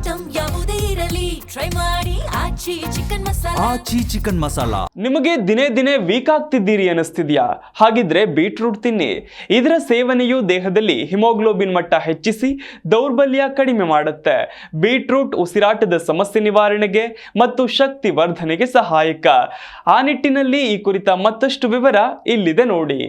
Item ಯಾವುದೇ ಇರಲಿ try ಮಾಡಿ ಆಚಿ ಚಿಕನ್ ಮಸಾಲಾ. ನಿಮಗೆ ದಿನೇ ದಿನೇ ವೀಕ್ ಆಗ್ತಿದ್ದೀರಿ ಅನಿಸ್ತಿದ್ಯಾ? ಹಾಗಿದ್ರೆ ಬೀಟ್ರೂಟ್ ತಿನ್ನಿ. ಇದರ ಸೇವನೆಯು ದೇಹದಲ್ಲಿ ಹಿಮೋಗ್ಲೋಬಿನ್ ಮಟ್ಟ ಹೆಚ್ಚಿಸಿ ದೌರ್ಬಲ್ಯ ಕಡಿಮೆ ಮಾಡುತ್ತೆ. ಬೀಟ್ರೂಟ್ ಉಸಿರಾಟದ ಸಮಸ್ಯೆ ನಿವಾರಣೆಗೆ ಮತ್ತು ಶಕ್ತಿ ವರ್ಧನೆಗೆ ಸಹಾಯಕ. ಆ ನಿಟ್ಟಿನಲ್ಲಿ ಈ ಕುರಿತ ಮತ್ತಷ್ಟು ವಿವರ ಇಲ್ಲಿದೆ ನೋಡಿ.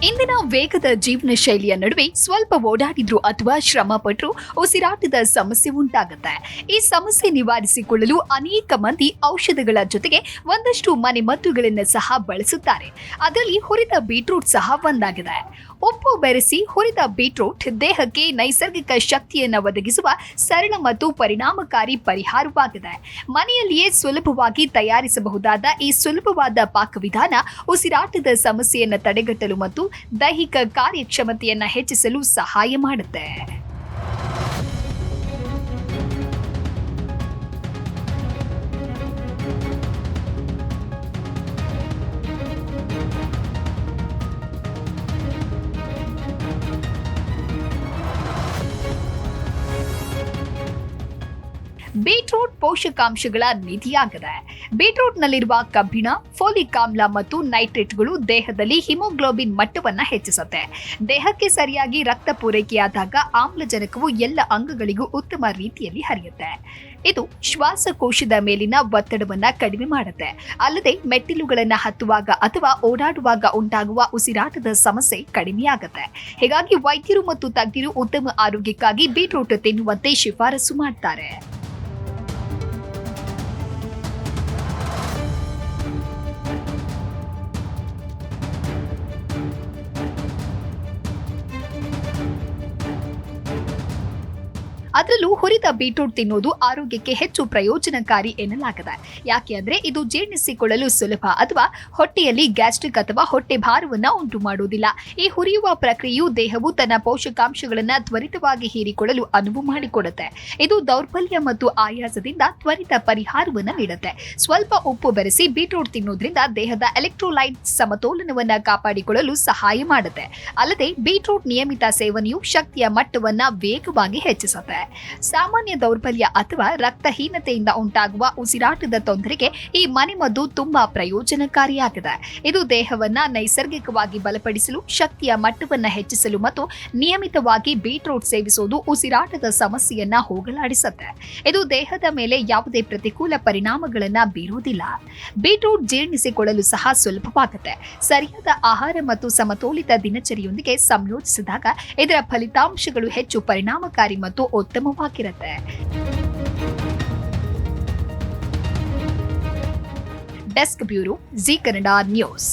ಇಂದಿನ ವೇಗದ ಜೀವನ ಶೈಲಿಯ ನಡುವೆ ಸ್ವಲ್ಪ ಓಡಾಡಿದ್ರು ಅಥವಾ ಶ್ರಮ ಪಟ್ಟರು ಉಸಿರಾಟದ ಸಮಸ್ಯೆ ಉಂಟಾಗುತ್ತೆ. ಈ ಸಮಸ್ಯೆ ನಿವಾರಿಸಿಕೊಳ್ಳಲು ಅನೇಕ ಮಂದಿ ಔಷಧಗಳ ಜೊತೆಗೆ ಒಂದಷ್ಟು ಮನೆಮದ್ದುಗಳನ್ನು ಸಹ ಬಳಸುತ್ತಾರೆ. ಅದರಲ್ಲಿ ಹುರಿದ ಬೀಟ್ರೂಟ್ ಸಹ ಒಂದಾಗಿದೆ. ಉಪ್ಪು ಬೆರೆಸಿ ಹುರಿದ ಬೀಟ್ರೂಟ್ ದೇಹಕ್ಕೆ ನೈಸರ್ಗಿಕ ಶಕ್ತಿಯನ್ನು ಒದಗಿಸುವ ಸರಳ ಮತ್ತು ಪರಿಣಾಮಕಾರಿ ಪರಿಹಾರವಾಗಿದೆ. ಮನೆಯಲ್ಲಿಯೇ ಸುಲಭವಾಗಿ ತಯಾರಿಸಬಹುದಾದ ಈ ಸುಲಭವಾದ ಪಾಕವಿಧಾನ ಉಸಿರಾಟದ ಸಮಸ್ಯೆಯನ್ನು ತಡೆಗಟ್ಟಲು ಮತ್ತು ದೈಹಿಕ ಕಾರ್ಯಕ್ಷಮತೆಯನ್ನು ಹೆಚ್ಚಿಸಲು ಸಹಾಯ ಮಾಡುತ್ತೆ. ಬೀಟ್ರೂಟ್ ಪೋಷಕಾಂಶಗಳ ನಿಧಿಯಾಗಿದೆ. ಬೀಟ್ರೂಟ್ನಲ್ಲಿರುವ ಕಬ್ಬಿಣ, ಫೋಲಿಕ್ ಆಮ್ಲ ಮತ್ತು ನೈಟ್ರೇಟ್ಗಳು ದೇಹದಲ್ಲಿ ಹಿಮೋಗ್ಲೋಬಿನ್ ಮಟ್ಟವನ್ನು ಹೆಚ್ಚಿಸುತ್ತೆ. ದೇಹಕ್ಕೆ ಸರಿಯಾಗಿ ರಕ್ತ ಪೂರೈಕೆಯಾದಾಗ ಆಮ್ಲಜನಕವು ಎಲ್ಲ ಅಂಗಗಳಿಗೂ ಉತ್ತಮ ರೀತಿಯಲ್ಲಿ ಹರಿಯುತ್ತೆ. ಇದು ಶ್ವಾಸಕೋಶದ ಮೇಲಿನ ಒತ್ತಡವನ್ನು ಕಡಿಮೆ ಮಾಡುತ್ತೆ. ಅಲ್ಲದೆ ಮೆಟ್ಟಿಲುಗಳನ್ನು ಹತ್ತುವಾಗ ಅಥವಾ ಓಡಾಡುವಾಗ ಉಂಟಾಗುವ ಉಸಿರಾಟದ ಸಮಸ್ಯೆ ಕಡಿಮೆಯಾಗುತ್ತೆ. ಹೀಗಾಗಿ ವೈದ್ಯರು ಮತ್ತು ತಜ್ಞರು ಉತ್ತಮ ಆರೋಗ್ಯಕ್ಕಾಗಿ ಬೀಟ್ರೂಟ್ ತಿನ್ನುವಂತೆ ಶಿಫಾರಸು ಮಾಡ್ತಾರೆ. ಅದರಲ್ಲೂ ಹುರಿದ ಬೀಟ್ರೂಟ್ ತಿನ್ನುವುದು ಆರೋಗ್ಯಕ್ಕೆ ಹೆಚ್ಚು ಪ್ರಯೋಜನಕಾರಿ ಎನ್ನಲಾಗಿದೆ. ಯಾಕೆ ಅಂದ್ರೆ ಇದು ಜೀರ್ಣಿಸಿಕೊಳ್ಳಲು ಸುಲಭ ಅಥವಾ ಹೊಟ್ಟೆಯಲ್ಲಿ ಗ್ಯಾಸ್ಟ್ರಿಕ್ ಅಥವಾ ಹೊಟ್ಟೆ ಭಾರವನ್ನು ಉಂಟು ಮಾಡುವುದಿಲ್ಲ. ಈ ಹುರಿಯುವ ಪ್ರಕ್ರಿಯೆಯು ದೇಹವು ತನ್ನ ಪೋಷಕಾಂಶಗಳನ್ನು ತ್ವರಿತವಾಗಿ ಹೀರಿಕೊಳ್ಳಲು ಅನುವು ಮಾಡಿಕೊಡುತ್ತೆ. ಇದು ದೌರ್ಬಲ್ಯ ಮತ್ತು ಆಯಾಸದಿಂದ ತ್ವರಿತ ಪರಿಹಾರವನ್ನು ನೀಡುತ್ತೆ. ಸ್ವಲ್ಪ ಉಪ್ಪು ಬೆರೆಸಿ ಬೀಟ್ರೂಟ್ ತಿನ್ನುವುದರಿಂದ ದೇಹದ ಎಲೆಕ್ಟ್ರೋಲೈಟ್ ಸಮತೋಲನವನ್ನು ಕಾಪಾಡಿಕೊಳ್ಳಲು ಸಹಾಯ ಮಾಡುತ್ತೆ. ಅಲ್ಲದೆ ಬೀಟ್ರೂಟ್ ನಿಯಮಿತ ಸೇವನೆಯು ಶಕ್ತಿಯ ಮಟ್ಟವನ್ನು ವೇಗವಾಗಿ ಹೆಚ್ಚಿಸುತ್ತೆ. ಸಾಮಾನ್ಯ ದೌರ್ಬಲ್ಯ ಅಥವಾ ರಕ್ತಹೀನತೆಯಿಂದ ಉಂಟಾಗುವ ಉಸಿರಾಟದ ತೊಂದರೆಗೆ ಈ ಮನೆಮದ್ದು ತುಂಬಾ ಪ್ರಯೋಜನಕಾರಿಯಾಗಿದೆ. ಇದು ದೇಹವನ್ನ ನೈಸರ್ಗಿಕವಾಗಿ ಬಲಪಡಿಸಲು, ಶಕ್ತಿಯ ಮಟ್ಟವನ್ನು ಹೆಚ್ಚಿಸಲು ಮತ್ತು ನಿಯಮಿತವಾಗಿ ಬೀಟ್ರೂಟ್ ಸೇವಿಸುವುದು ಉಸಿರಾಟದ ಸಮಸ್ಯೆಯನ್ನ ಹೋಗಲಾಡಿಸುತ್ತೆ. ಇದು ದೇಹದ ಮೇಲೆ ಯಾವುದೇ ಪ್ರತಿಕೂಲ ಪರಿಣಾಮಗಳನ್ನ ಬೀರುವುದಿಲ್ಲ. ಬೀಟ್ರೂಟ್ ಜೀರ್ಣಿಸಿಕೊಳ್ಳಲು ಸಹ ಸುಲಭವಾಗುತ್ತೆ. ಸರಿಯಾದ ಆಹಾರ ಮತ್ತು ಸಮತೋಲಿತ ದಿನಚರಿಯೊಂದಿಗೆ ಸಂಯೋಜಿಸಿದಾಗ ಇದರ ಫಲಿತಾಂಶಗಳು ಹೆಚ್ಚು ಪರಿಣಾಮಕಾರಿ ಮತ್ತು ಉತ್ತಮವಾಗಿರುತ್ತೆ. Desk bureau, Zee Kannada news.